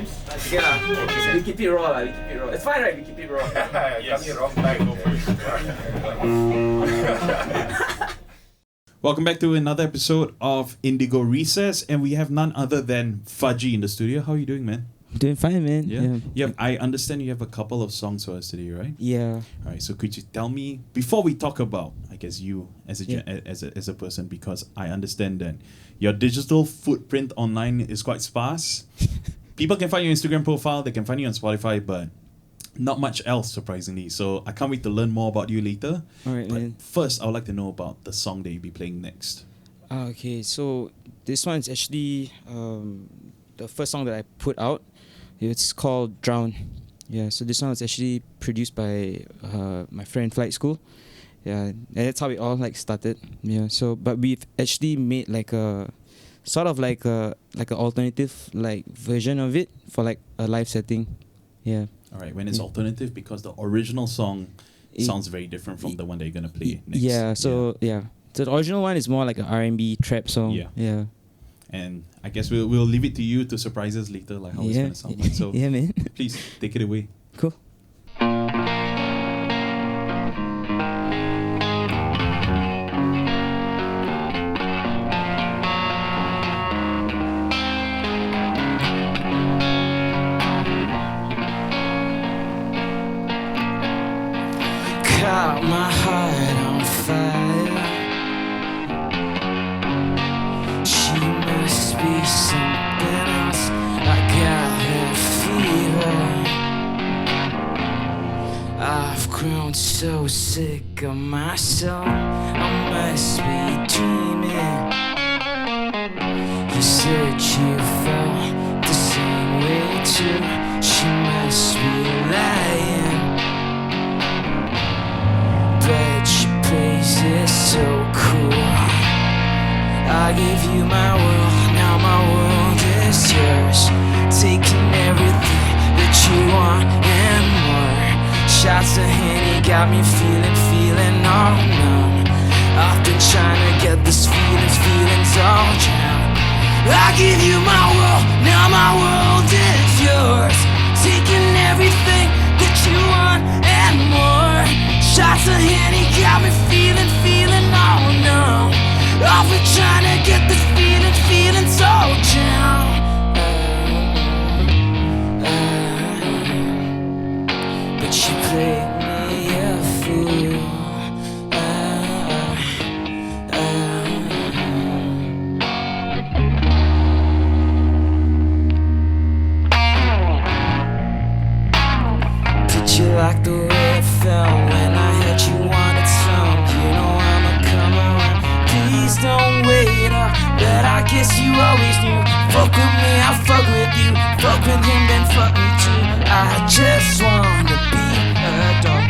sometimes? Okay lah. We keep it raw lah. It's fine, right? We keep it raw. Yes. Coming wrong time. Go for it. Welcome back to another episode of Indigo Recess, and we have none other than FUDGY in the studio. How are you doing, man? Doing fine, man. Yeah. I understand you have a couple of songs for us today, right? Yeah. All right. So could you tell me before we talk about, I guess, you as a person, because I understand that your digital footprint online is quite sparse. People can find your Instagram profile, they can find you on Spotify, but not much else, surprisingly. So I can't wait to learn more about you later. All right, man. First, I would like to know about the song that you'll be playing next. Okay, so this one is actually the first song that I put out. It's called Drown. Yeah, so this one was actually produced by my friend Flight School. Yeah, and that's how it all started. Yeah, so but we've actually made a sort of like an alternative version of it for a live setting. Yeah. All right, when it's alternative, because the original song sounds very different from the one that you're gonna play next. Yeah, so the original one is more like an R&B trap song. Yeah. And I guess we'll leave it to you to surprise us later, like how it's gonna sound like. So yeah, man. Please take it away. Cool. Caught my heart on fire. She must be something else. I got her fever. I've grown so sick of myself. I must be dreaming. You said you felt the same way too. She must be lying. But she plays it so cool. I gave you my world, now my world is yours. Taking everything that you want and more. Shots of Henny got me feeling all numb. I've been trying to get this feelings all drowned. I give you my world, now my world is yours. Taking everything that you want and more. Shots of Henny got me feeling all numb. I've been trying to get this feeling so down. But she played me a fool. Did you like the way it felt when I heard you wanted some? You know I'ma come around. Please don't wait up, but I guess you always knew. Fuck with me, I'll fuck with you. Fuck with him, then fuck me too. I just wanna be adored.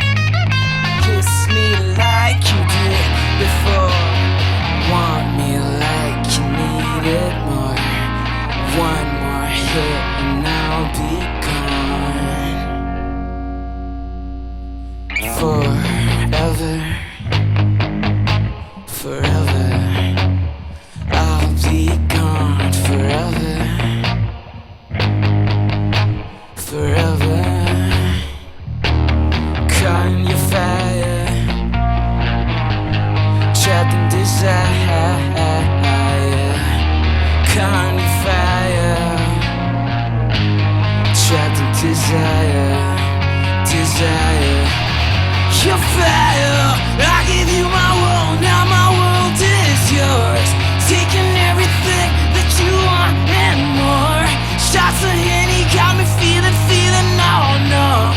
Kiss me like you did before. Want me like you needed more. One more hit and I'll be gone. Forever, I'll be gone forever. Caught in your fire, trapped in desire. Caught in your fire, trapped in desire. Your fire, I give you my world, now my world is yours. Taking everything that you want and more. Shots of Henny got me feeling all numb.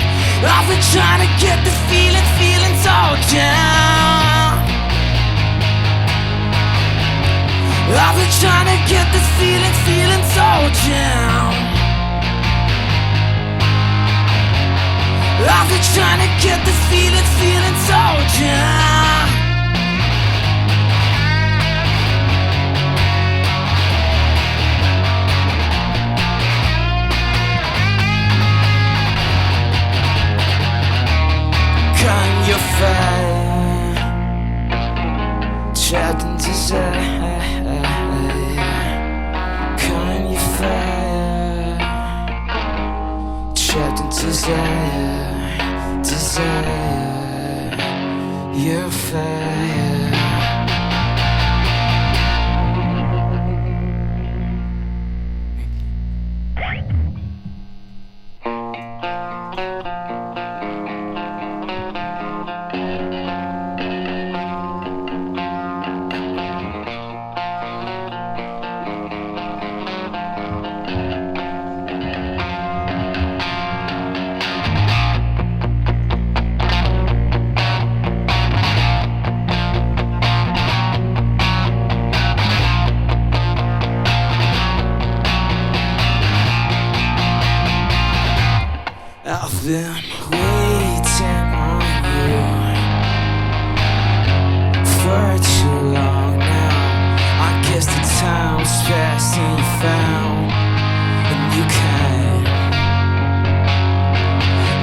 I've been trying to get this feelings all down. I've been trying to get this feelings all down. I've been trying to get this feelings all down. Caught in your fire, trapped in desire. Caught in your fire, desire, desire, your fire. I've been waiting on you for too long now. I guess the time's passed and you found a new kind.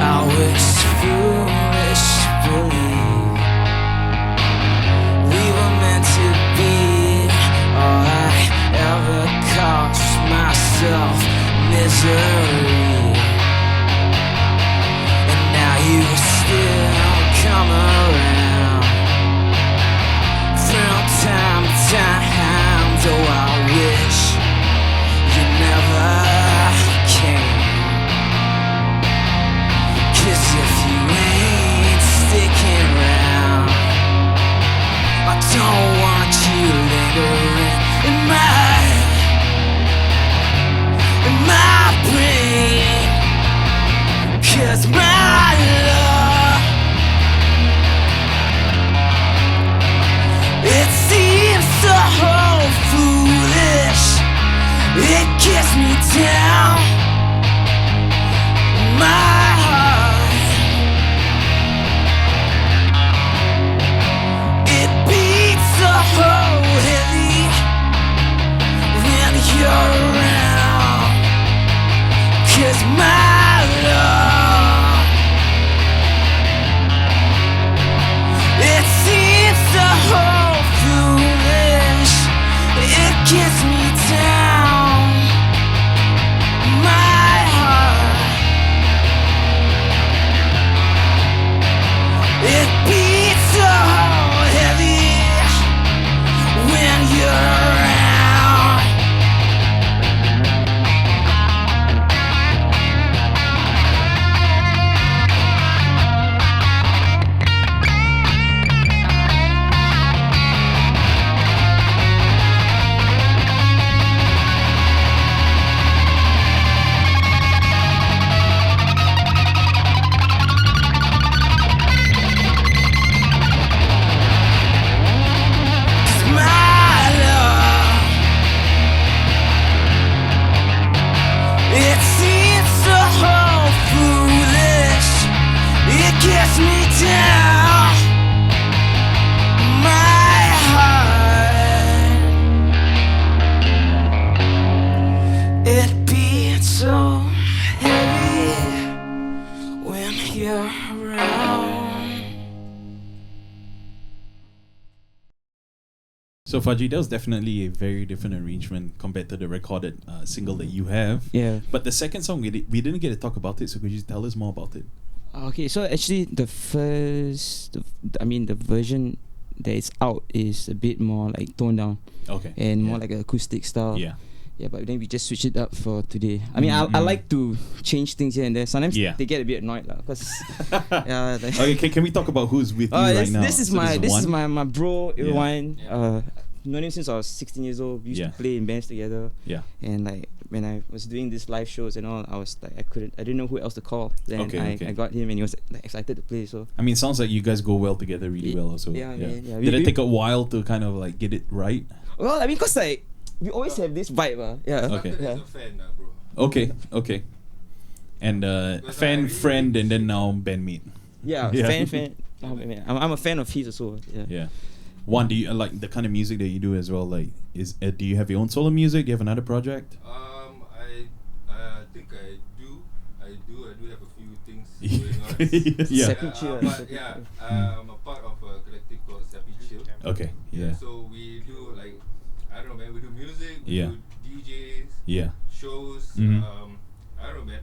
I was foolish to believe we were meant to be. All I ever cost myself misery. You still come around from time to time, though I wish you never came. 'Cause if you ain't sticking around, I don't want you lingering in my brain. 'Cause my love, it seems so foolish. It gets me down. My heart, it beats so heavy when you're around. 'Cause my love, it seems so foolish. It gets me down. My heart, it beats so heavy when you're around. It seems so foolish. It gets me down. My heart, it beats so heavy when you're around. So FUDGY, that was definitely a very different arrangement compared to the recorded single that you have. Yeah. But the second song, we didn't get to talk about it, so could you tell us more about it? Okay, so actually the version that is out is a bit more like toned down Okay. and more Yeah. like an acoustic style. Yeah. Yeah, but then we just switch it up for today. I mean, I like to change things here and there. Sometimes Yeah. they get a bit annoyed lah, cause yeah. Like, Okay, can we talk about who's with you right now? This is So my one? bro Yeah. Irwine. Known him since I was 16 years old. We used Yeah. to play in bands together. Yeah. And like when I was doing these live shows and all, I was like I didn't know who else to call. Then Okay. I got him and he was like excited to play. So I mean, it sounds like you guys go well together, really well also. yeah, man, yeah. Did We- it take a while to kind of like get it right? well, I mean, cause like we always have this vibe, yeah. Okay. Yeah. As a fan, bro. Okay. And fan, friend, and then now bandmate. Yeah, Yeah. fan. I'm a fan of his also. Yeah. Yeah. One, do you like the kind of music that you do as well? Like, do you have your own solo music? Do you have another project? I think I do. I do have a few things going on. Yeah. Second chill. But yeah, I'm a part of a collective called Sappy Chill. Okay. Yeah. So we do like, I don't know, man. We do music. We Yeah. do DJs. Yeah. Shows. Mhm. I don't know, man.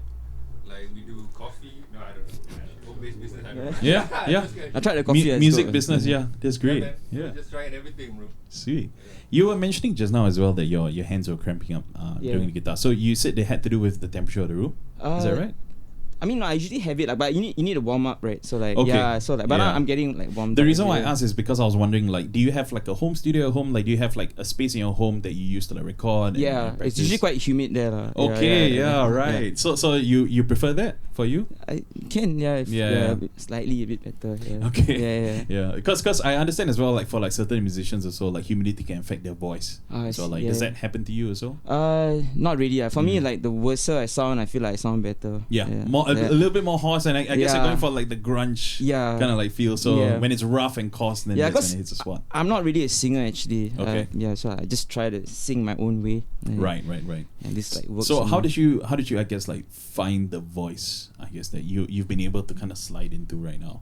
Like we do coffee. No, I don't know. Home-based business. I don't know. Yeah, yeah. Just get- I tried the coffee. Music business, yeah, that's great. man. Yeah, Just trying everything, bro. sweet. You were mentioning just now as well that your hands were cramping up doing the guitar. So you said they had to do with the temperature of the room. Is that right? I mean, no, I usually have it, like, but you need to warm up, right? So like, Okay. yeah, so like, but now Yeah. I'm getting like warmed The up. reason why I asked is because I was wondering, like, do you have like a home studio at home? Like, do you have like a space in your home that you use to like record? Yeah, and it's usually quite humid there. Okay, yeah, right. So you prefer that for you? I can, yeah, if, Yeah, yeah, yeah. a bit, slightly a bit better. Yeah. Okay. Yeah. Yeah, because I understand as well, like for like certain musicians also, like humidity can affect their voice. I So see, like, yeah. does that happen to you as well? Not really. For me, Mm. like the worse I sound, I feel like I sound better. Yeah, more a little bit more hoarse, and I guess you're Yeah. going for like the grunge Yeah. kind of like feel. So Yeah. when it's rough and coarse, then Yeah, that's when 'cause it hits the spot. I'm not really a singer actually. Okay. Yeah, so I just try to sing my own way. Right. And this like works. So for how me. did you I guess like find the voice, I guess, that you've been able to kind of slide into right now?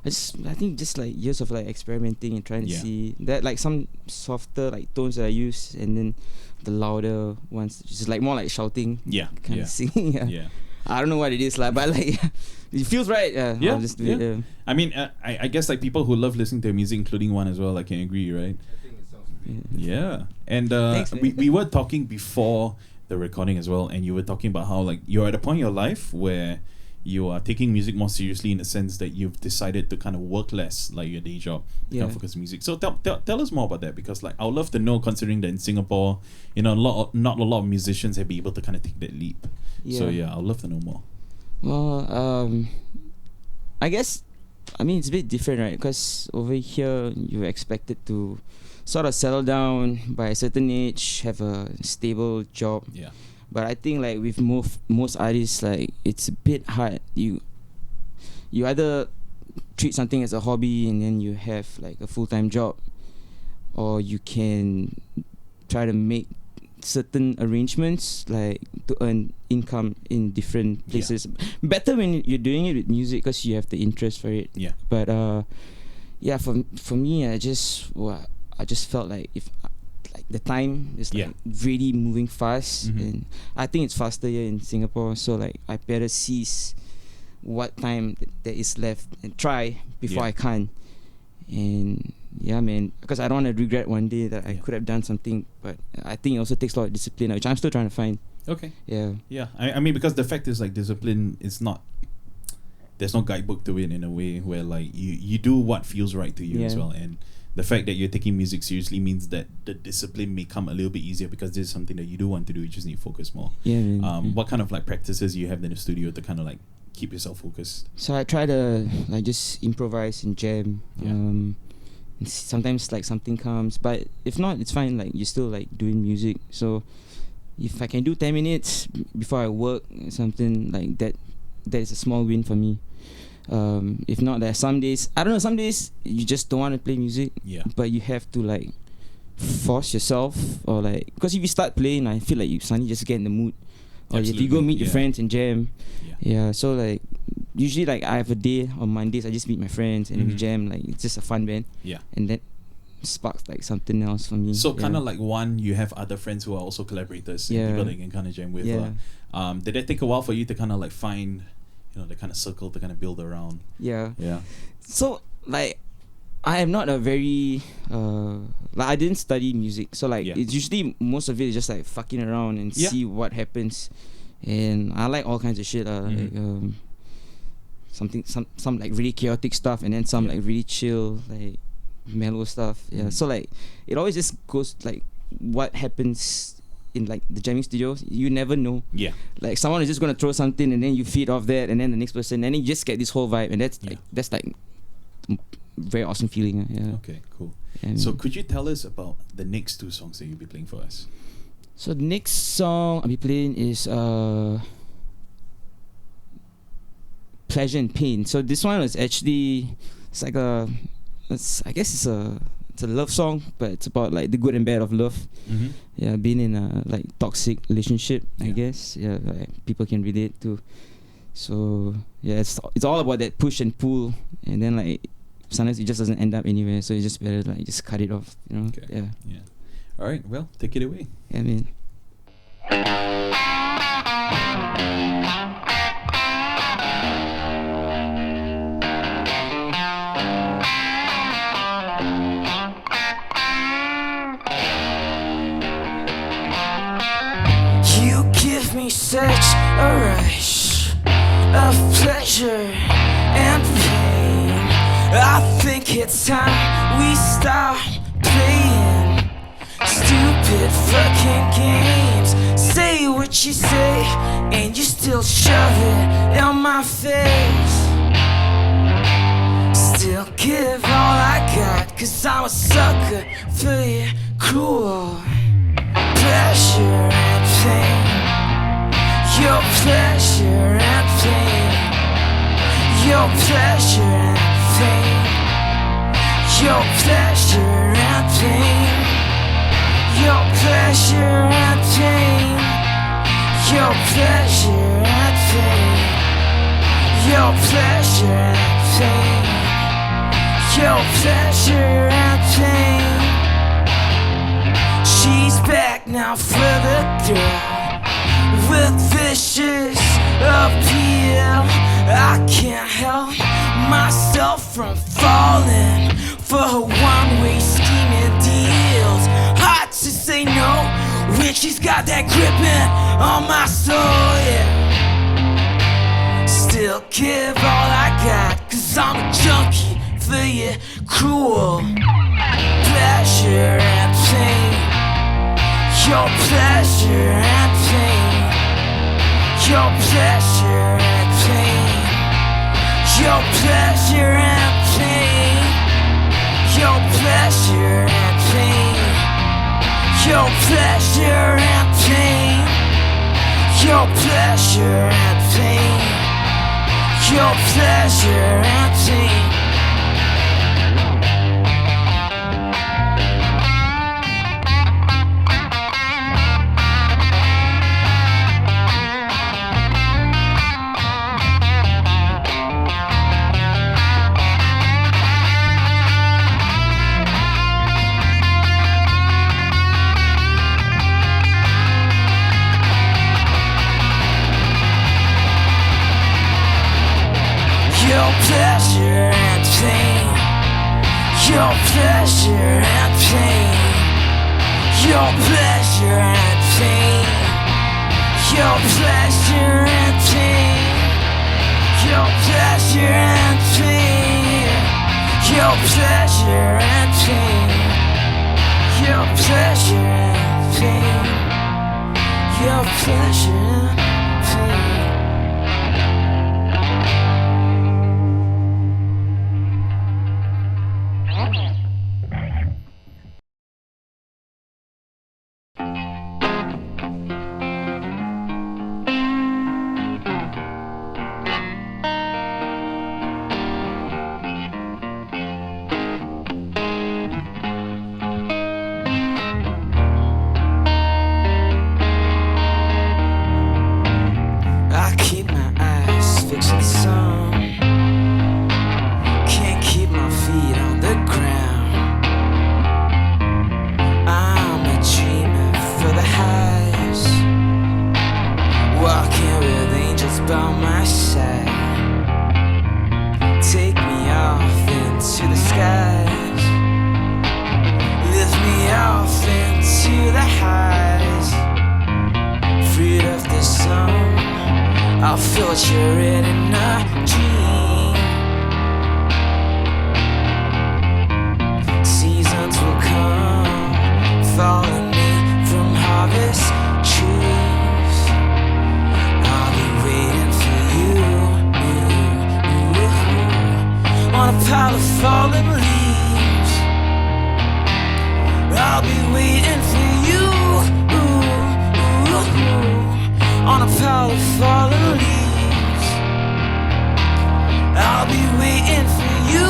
I think just like years of like experimenting and trying to Yeah. see that, like some softer like tones that I use, and then the louder ones, just like more like shouting Yeah, kind yeah, of singing. yeah. I don't know what it is like, but like it feels right. Yeah, I'll just do it. yeah. I mean, I guess like people who love listening to music, including one as well, I can agree, right? I think it sounds great. Yeah, and Thanks, man. we were talking before the recording as well, and you were talking about how like you're at a point in your life where you are taking music more seriously in the sense that you've decided to kind of work less like your day job, to kind of Yeah. focus on music. So tell us more about that, because like I would love to know, considering that in Singapore, you know, not a lot of musicians have been able to kind of take that leap. So yeah, I'd love to know more. Well, I guess, I mean, it's a bit different, right? Because over here, you're expected to sort of settle down by a certain age, have a stable job. Yeah. But I think like with most artists, like it's a bit hard. You either treat something as a hobby and then you have like a full-time job, or you can try to make certain arrangements like to earn income in different places. Better when you're doing it with music because you have the interest for it. Yeah. But yeah, for me, I just felt like if like the time is like really moving fast, Mhm. and I think it's faster here in Singapore. So like I better seize what time there is left and try before I can't. And yeah, man, because I don't want to regret one day that I could have done something. But I think it also takes a lot of discipline, which I'm still trying to find. Okay. Yeah. Yeah. I mean, because the fact is like discipline is not. There's no guidebook to it in a way where like you do what feels right to you as Yeah. well, and the fact that you're taking music seriously means that the discipline may come a little bit easier because this is something that you do want to do. You just need to focus more. Yeah, man. What kind of like practices you have in the studio to kind of like keep yourself focused? So I try to like just improvise and jam. Yeah. And sometimes like something comes, but if not, it's fine. Like you're still like doing music. So if I can do 10 minutes before I work, something like that, that is a small win for me. If not, there are some days, I don't know, some days you just don't want to play music, but you have to like force yourself, or like, because if you start playing, I feel like you suddenly just get in the mood. Or if you go meet your friends and jam, so like usually like I have a day on Mondays, I just meet my friends and we jam. Like it's just a fun band, and that sparks like something else for me. So kind of like one, you have other friends who are also collaborators and people that you can kind of jam with. Did it take a while for you to kind of like find, you know, the kind of circle to kind of build around? Yeah. So like I am not a very like I didn't study music, so like it's usually most of it is just like fucking around and see what happens. And I like all kinds of shit. Like some like really chaotic stuff, and then some like really chill, like mellow stuff. So like it always just goes like what happens in like the jamming studios, you never know. Like someone is just gonna throw something and then you feed off that, and then the next person, and then you just get this whole vibe, and that's like very awesome feeling. Okay, cool. So could you tell us about the next two songs that you'll be playing for us? So the next song I'll be playing is Pleasure and Pain. So this one is actually, it's like I guess it's a love song, but it's about like the good and bad of love. Being in a like toxic relationship, I guess. Like people can relate to. So it's all about that push and pull, and then like sometimes it just doesn't end up anywhere, so you just better like just cut it off, you know. All right, well, take it away. Yeah, man. such a rush of pleasure and pain. I think it's time we stop playing stupid fucking games. Say what you say and you still shove it in my face. Still give all I got, 'cause I'm a sucker for your cruel pleasure and pain. Your pleasure and pain. Your pleasure and pain. Your pleasure and pain. Your pleasure and pain. Your pleasure and pain. Your pleasure and pain. Your pleasure and pain. She's back now for the girl with vicious appeal. I can't help myself from falling for her one-way scheming deals. Hard to say no when she's got that gripping on my soul, yeah. Still give all I got, 'cause I'm a junkie for your cruel pleasure and pain. Your pleasure and pain. Your pleasure and pain. Your pleasure and pain. Your pleasure and pain. Your pleasure and pain. Your pleasure and pain. Your pleasure and pain. Your pleasure and pain. Your pleasure and pain. Your pleasure and pain. Your pleasure and pain. Your pleasure and pain. Your pleasure and pain. Your pleasure and pain. Your pleasure and pain. I keep my eyes fixed on the sun. Can't keep my feet on the ground. I'm a dreamer for the highs, walking with angels by my side. Take me off into the skies, lift me off into the highs. Freed of the sun, I'll filter it in a dream. Seasons will come, following me from harvest trees. I'll be waiting for you, on a pile of fallen leaves. I'll be waiting for you, on a pile of fallen leaves. I'll be waiting for you,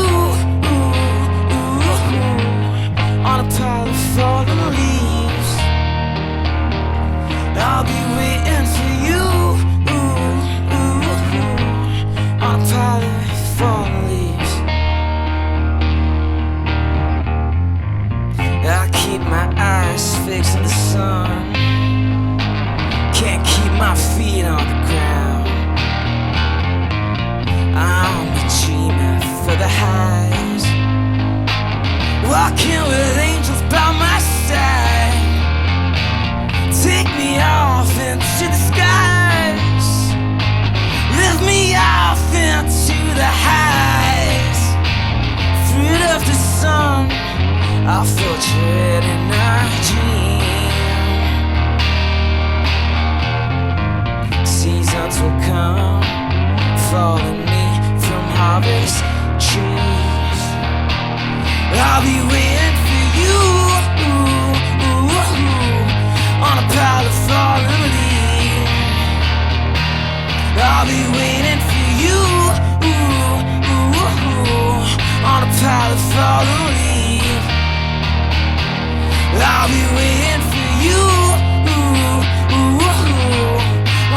on a pile of fallen leaves. I'll be waiting for you, on a pile of fallen leaves. I keep my eyes fixed on the sun. Can't keep my feet on the ground. I'm a dreamer for follow me from harvest trees. I'll be waiting for you on a pile of fallen leaves. I'll be waiting for you on a pile of fallen leaves. I'll be waiting for you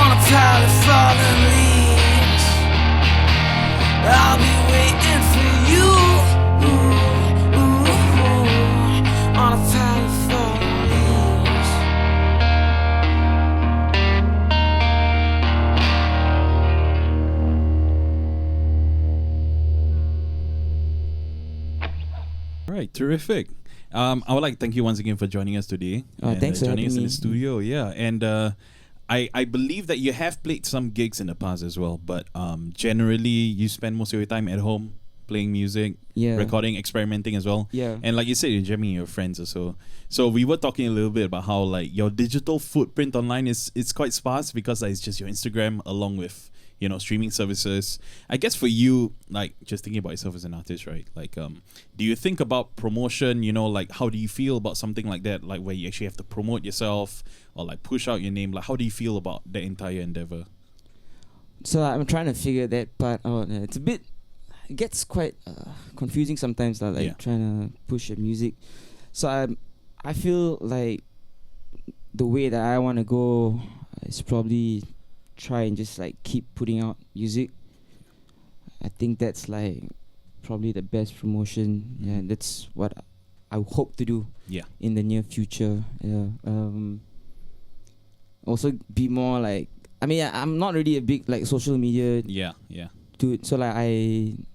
on a pile of fallen leaves. I'll be waiting for you on a pile of fallen leaves. All right, terrific. I would like to thank you once again for joining us today. Thanks for joining us having in me. the studio. Yeah, and I believe that you have played some gigs in the past as well, but generally you spend most of your time at home playing music, Yeah. recording, experimenting as well. Yeah. And like you said, you're jamming with your friends also. So we were talking a little bit about how like your digital footprint online is quite sparse because like, it's just your Instagram along with streaming services. I guess for you, like just thinking about yourself as an artist, right? Like do you think about promotion, like how do you feel about something like that, like where you actually have to promote yourself or like push out your name? Like how do you feel about the entire endeavor? So I'm trying to figure that part out. It gets quite confusing sometimes, like Yeah. trying to push your music. So I feel like the way that I want to go is probably try and just like keep putting out music. I think that's like probably the best promotion. Yeah, that's what I hope to do. Yeah. In the near future. Yeah. Also be more like, I mean, I'm not really a big like social media Yeah. dude, so like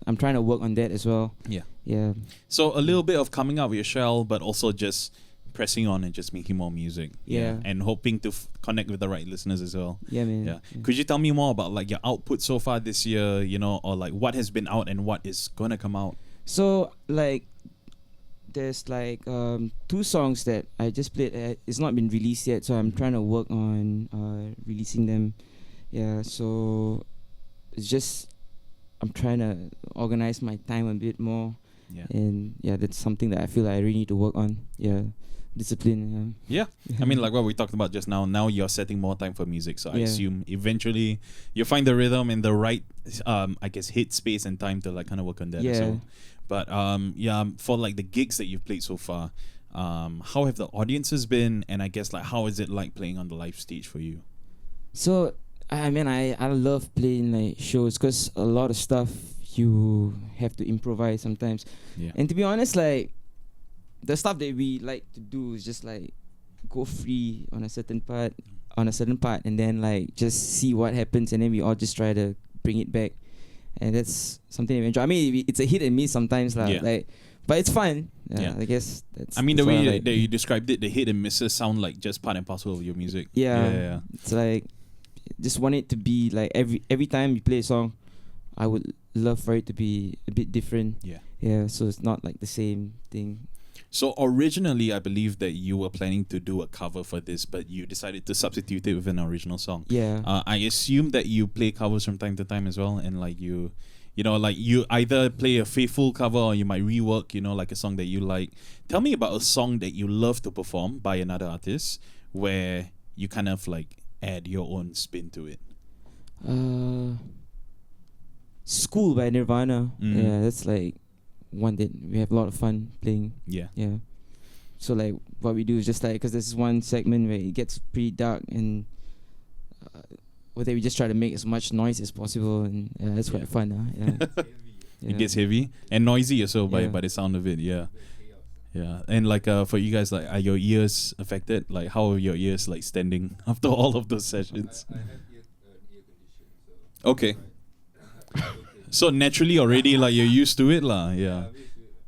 I'm trying to work on that as well. Yeah. Yeah. So a little bit of coming out of your shell, but also just pressing on and just making more music. Yeah. And hoping to connect with the right listeners as well. Yeah, man. Yeah. Could you tell me more about like your output so far this year, or like what has been out and what is gonna come out? So like there's like 2 songs that I just played. It's not been released yet, so I'm trying to work on releasing them. Yeah, so it's just I'm trying to organize my time a bit more. Yeah. And yeah, that's something that I feel like I really need to work on. Yeah. Discipline. Yeah. I mean, like what we talked about just now. Now you're setting more time for music, so I Yeah. assume eventually you'll find the rhythm and the right, I guess, hit space and time to like kind of work on that. Yeah. as well. But for like the gigs that you've played so far, how have the audiences been? And I guess like how is it like playing on the live stage for you? So I mean, I love playing like shows because a lot of stuff you have to improvise sometimes. Yeah. And to be honest, like the stuff that we like to do is just like go free on a certain part, and then like just see what happens, and then we all just try to bring it back, and that's something I enjoy. I mean, it's a hit and miss sometimes, Yeah. like, but it's fun. Yeah. I guess that's. I mean, the that's what way I like. that you described it, the hit and misses sound like just part and parcel of your music. Yeah. It's like just want it to be like every time you play a song, I would love for it to be a bit different. Yeah. Yeah, so it's not like the same thing. So originally, I believe that you were planning to do a cover for this, but you decided to substitute it with an original song. Yeah. I assume that you play covers from time to time as well, and like you either play a faithful cover or you might rework, like a song that you like. Tell me about a song that you love to perform by another artist, where you kind of like add your own spin to it. School by Nirvana. Mm. Yeah, that's like one that we have a lot of fun playing. Yeah. Yeah. So like what we do is just like, because there's one segment where it gets pretty dark, and whether we just try to make as much noise as possible, and that's quite fun. Yeah. It gets heavy and noisy also by Yeah. the sound of it. Yeah. Yeah. And like for you guys, like are your ears affected? Like how are your ears like standing after all of those sessions? I have ear condition, so Okay. So naturally already like you're used to it lah. Yeah.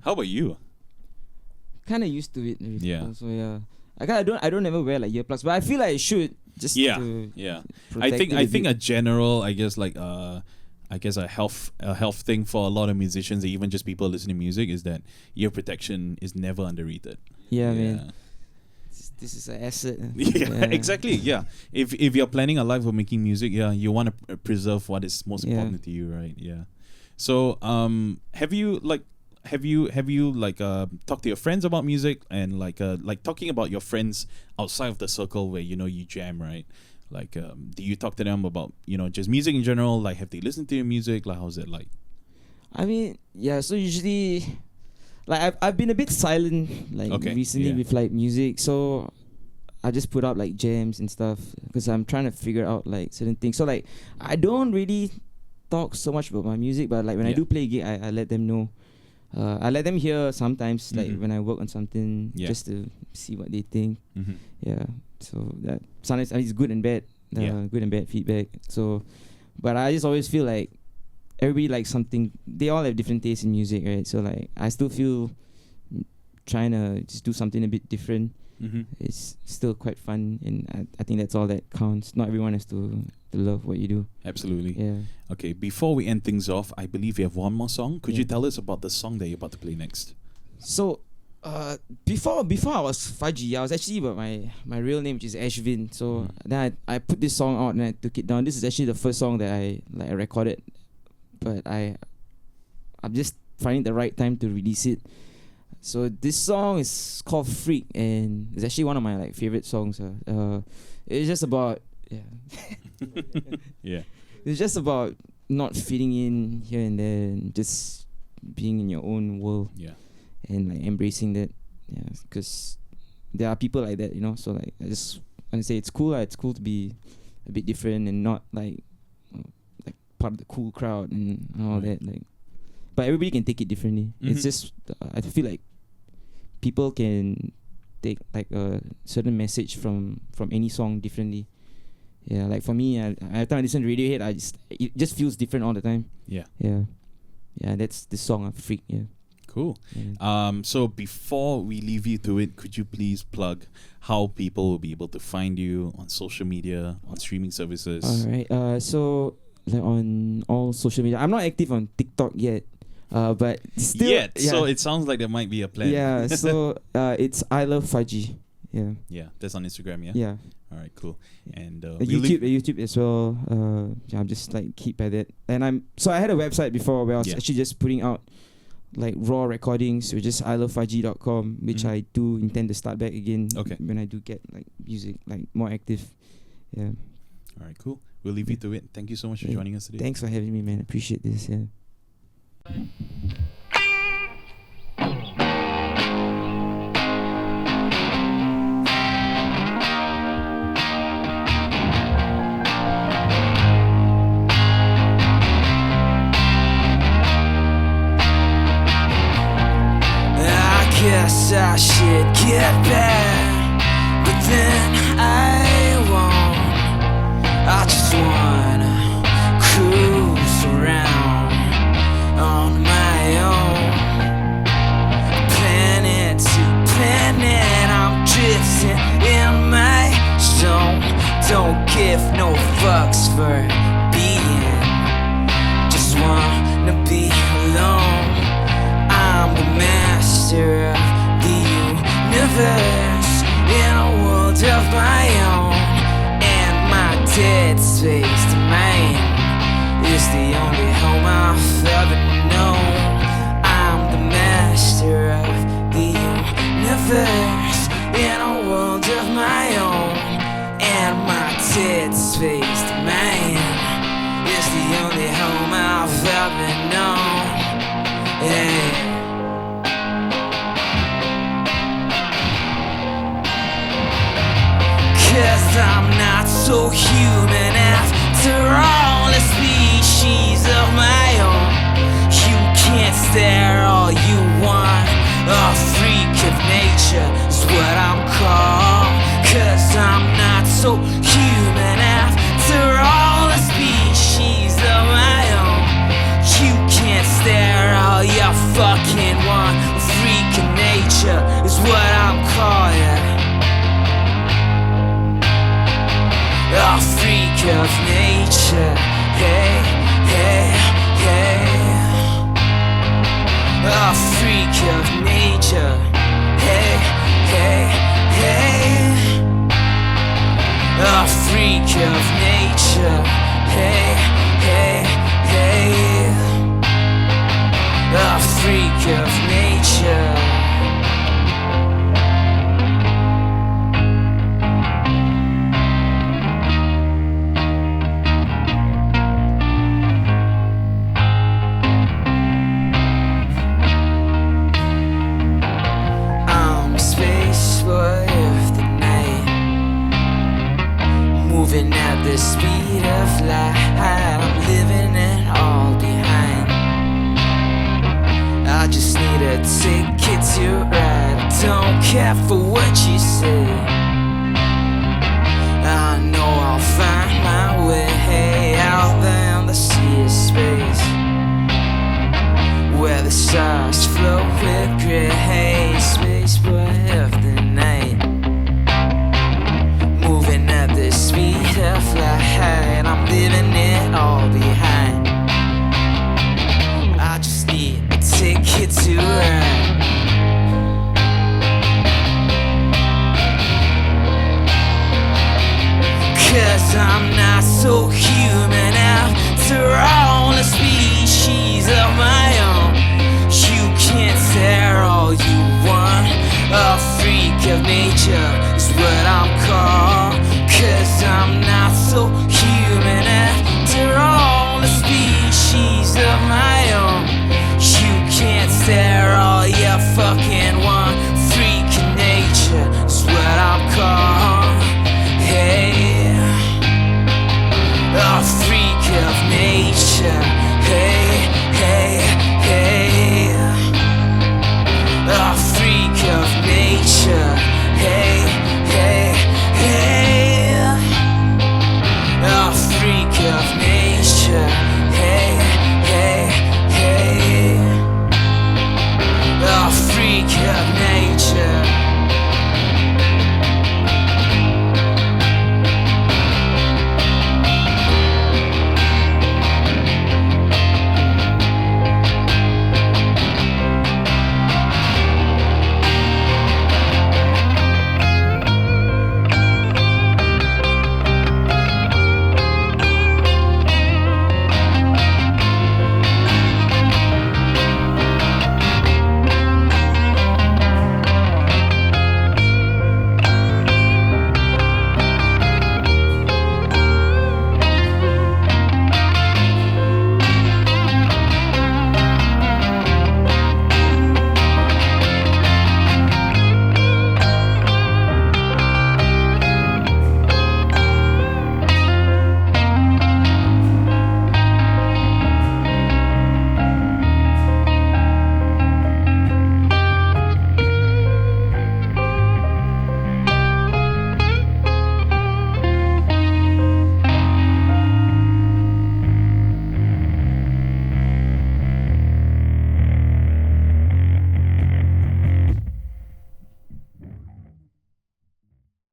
How about you? Kind of used to it. Yeah. So yeah. I don't ever wear like earplugs, but I feel like I should just Yeah. to Yeah. protect it I a think bit. a general, I guess like a health thing for a lot of musicians, even just people listening to music, is that ear protection is never underrated. Yeah, man. this is an asset. Yeah, exactly. Yeah, if you're planning a life of making music, yeah, you want to preserve what is most important to you, right? Yeah. So, have you talked to your friends about music and like talking about your friends outside of the circle where you jam, right? Like, do you talk to them about just music in general? Like, have they listened to your music? Like, how's it like? I mean, yeah. So usually, like I've been a bit silent recently with like music. So I just put out like jams and stuff because I'm trying to figure out like certain things. So like I don't really talk so much about my music, but like when I do play a gig, I let them know. I let them hear sometimes, like when I work on something, just to see what they think. Yeah. So that sometimes it's good and bad, good and bad feedback. So, but I just always feel like everybody likes something. They all have different tastes in music, right? So like I still feel trying to just do something a bit different. It's still quite fun, and I think that's all that counts. Not everyone has to love what you do. Absolutely. Yeah. Okay, before we end things off, I believe you have one more song. Could you tell us about the song that you're about to play next? So, before I was FUDGY, I was actually about my real name, which is Ashvin. So then I put this song out and I took it down. This is actually the first song that I recorded, but I'm just finding the right time to release it. So this song is called Freak, and it's actually one of my like favorite songs. It's just about it's just about not fitting in here and there, and just being in your own world. And like embracing that. Because there are people like that, So like I just want to say it's cool. It's cool to be a bit different and not like part of the cool crowd and all that. Like, but everybody can take it differently. It's just I feel like people can take like a certain message from any song differently. Yeah, like for me, every time I listen to Radiohead, it just feels different all the time. Yeah. That's the song, Freak. Yeah. Cool. So before we leave you to it, could you please plug how people will be able to find you on social media, on streaming services? All right. So like on all social media, I'm not active on TikTok yet. But still, so it sounds like there might be a plan. Yeah, so it's I Love FUDGY. Yeah, that's on Instagram. Yeah. All right, cool. And YouTube as well. I'm just like keep at it. And I had a website before where I was actually just putting out like raw recordings, which is ilovefudgy.com, which I do intend to start back again when I do get like music like more active. Yeah. All right, cool. We'll leave you to it. Thank you so much for joining us today. Thanks for having me, man. Appreciate this. Yeah. Guess I should get back, but then I won't. I just wanna cruise around on my own, planet to planet. I'm drifting in my zone. Don't give no fucks for being. Just wanna be alone. I'm the master of the universe in a world of my own, and my dead space domain is the only home I've ever known. I'm the master of the universe in a world of my own, and my dead space domain is the only home I've ever known. Yeah. Cause I'm not so human after all, a species of my own. You can't stare all you want, a freak of nature is what I'm called. Cause I'm not so human after all, a species of my own. You can't stare all you fucking want, a freak of nature is what I'm called, yeah. A freak of nature, hey, hey, hey. A freak of nature, hey, hey, hey. a freak of nature. Hey, hey, hey, a freak of nature. Moving at the speed of light, I'm living it all behind. I just need a ticket to ride. I don't care for what you say. I know I'll find my way out there in the sea of space, where the stars float with grey haze. Space boy of the night, moving at the speed of light, I'm leaving it all behind. I just need a ticket to ride. Cause I'm not so human after all, a species of my own. You can't tear all you want. A freak of nature is what I'm called. Cause I'm not so human after all, a species of my own. You can't stare all you fucking want. Freak of nature is what I'm called. Hey, a freak of nature.